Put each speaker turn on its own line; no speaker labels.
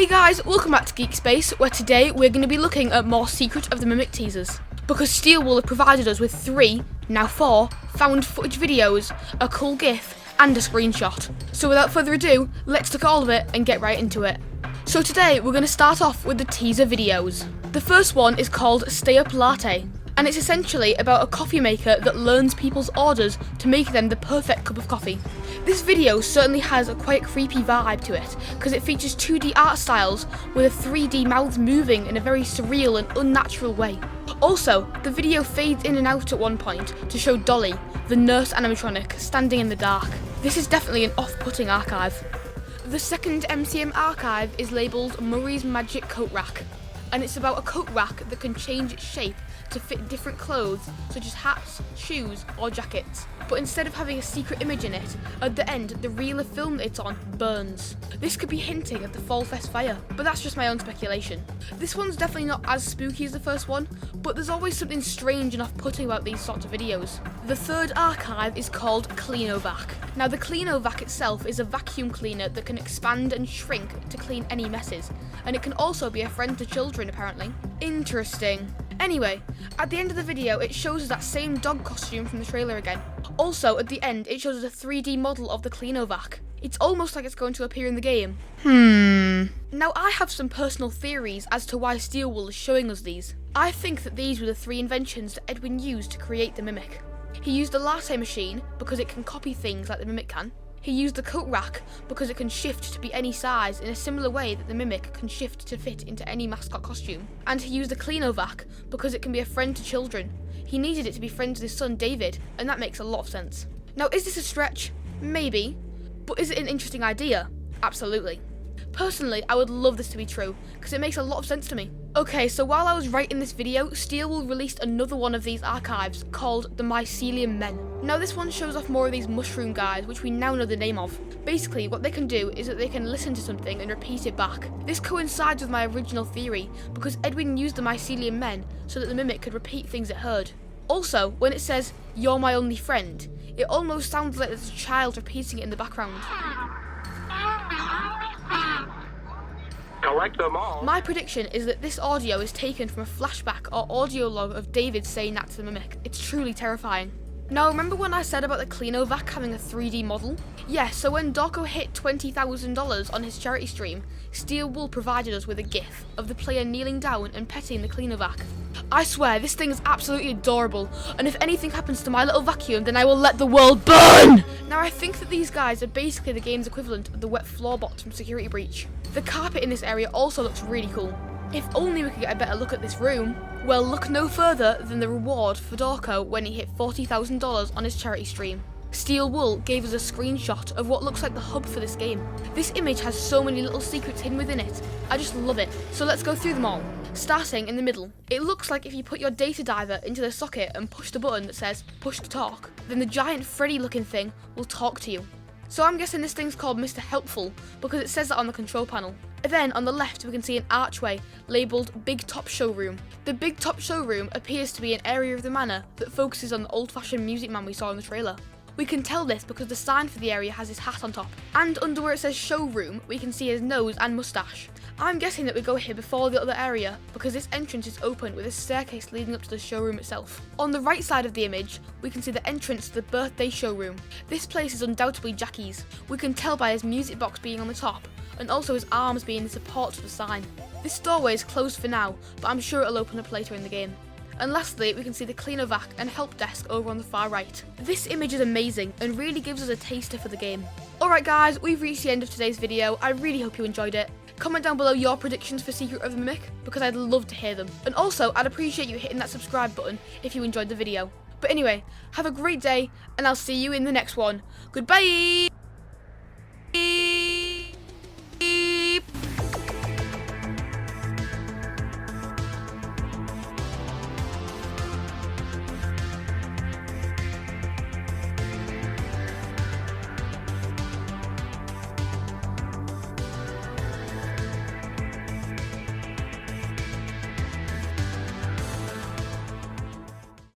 Hey guys, welcome back to Geek Space, where today we're going to be looking at more Secret of the Mimic teasers. Because Steel Wool have provided us with 3, now 4, found footage videos, a cool GIF, and a screenshot. So without further ado, let's look at all of it and get right into it. So today we're going to start off with the teaser videos. The first one is called Up Latte, and it's essentially about a coffee maker that learns people's orders to make them the perfect cup of coffee. This video certainly has a quite creepy vibe to it, because it features 2D art styles with a 3D mouths moving in a very surreal and unnatural way. Also, the video fades in and out at one point to show Dolly, the nurse animatronic, standing in the dark. This is definitely an off-putting archive. The second MCM archive is labelled Murray's Magic Coat Rack, and it's about a coat rack that can change its shape to fit different clothes such as hats, shoes or jackets. But instead of having a secret image in it, at the end the reel of film that it's on burns. This could be hinting at the Fall Fest fire, but that's just my own speculation. This one's definitely not as spooky as the first one, but there's always something strange and off-putting about these sorts of videos. The third archive is called Cleanovac. Now the Cleanovac itself is a vacuum cleaner that can expand and shrink to clean any messes, and it can also be a friend to children apparently. Interesting. Anyway, at the end of the video it shows us that same dog costume from the trailer again. Also, at the end it shows us a 3D model of the Cleanovac. It's almost like it's going to appear in the game. Now I have some personal theories as to why Steel Wool is showing us these. I think that these were the 3 inventions that Edwin used to create the Mimic. He used the latte machine because it can copy things like the Mimic can. He used the coat rack because it can shift to be any size in a similar way that the Mimic can shift to fit into any mascot costume. And he used the Cleanovac because it can be a friend to children. He needed it to be friends with his son David, and that makes a lot of sense. Now, is this a stretch? Maybe. But is it an interesting idea? Absolutely. Personally, I would love this to be true, because it makes a lot of sense to me. Okay, so while I was writing this video, Steel Wool released another one of these archives called the Mycelium Men. Now this one shows off more of these mushroom guys, which we now know the name of. Basically, what they can do is that they can listen to something and repeat it back. This coincides with my original theory, because Edwin used the Mycelium Men so that the Mimic could repeat things it heard. Also, when it says, "You're my only friend," it almost sounds like there's a child repeating it in the background.
Collect them all.
My prediction is that this audio is taken from a flashback or audio log of David saying that to the Mimic. It's truly terrifying. Now, remember when I said about the Cleanovac having a 3D model? Yeah, so when Dorko hit $20,000 on his charity stream, Steel Wool provided us with a GIF of the player kneeling down and petting the Cleanovac. I swear, this thing is absolutely adorable, and if anything happens to my little vacuum, then I will let the world burn! Now, I think that these guys are basically the game's equivalent of the wet floorbots from Security Breach. The carpet in this area also looks really cool. If only we could get a better look at this room. Well, look no further than the reward for Dorko when he hit $40,000 on his charity stream. Steel Wool gave us a screenshot of what looks like the hub for this game. This image has so many little secrets hidden within it. I just love it. So let's go through them all. Starting in the middle. It looks like if you put your data diver into the socket and push the button that says push to talk, then the giant Freddy looking thing will talk to you. So I'm guessing this thing's called Mr. Helpful because it says that on the control panel. And then on the left we can see an archway labelled Big Top Showroom. The Big Top Showroom appears to be an area of the manor that focuses on the old-fashioned Music Man we saw in the trailer. We can tell this because the sign for the area has his hat on top. And under where it says showroom, we can see his nose and moustache. I'm guessing that we go here before the other area because this entrance is open with a staircase leading up to the showroom itself. On the right side of the image, we can see the entrance to the birthday showroom. This place is undoubtedly Jackie's. We can tell by his music box being on the top, and also his arms being the support for the sign. This doorway is closed for now, but I'm sure it'll open up later in the game. And lastly, we can see the Cleanovac and help desk over on the far right. This image is amazing and really gives us a taster for the game. Alright guys, we've reached the end of today's video. I really hope you enjoyed it. Comment down below your predictions for Secret of the Mimic, because I'd love to hear them. And also, I'd appreciate you hitting that subscribe button if you enjoyed the video. But anyway, have a great day, and I'll see you in the next one. Goodbye!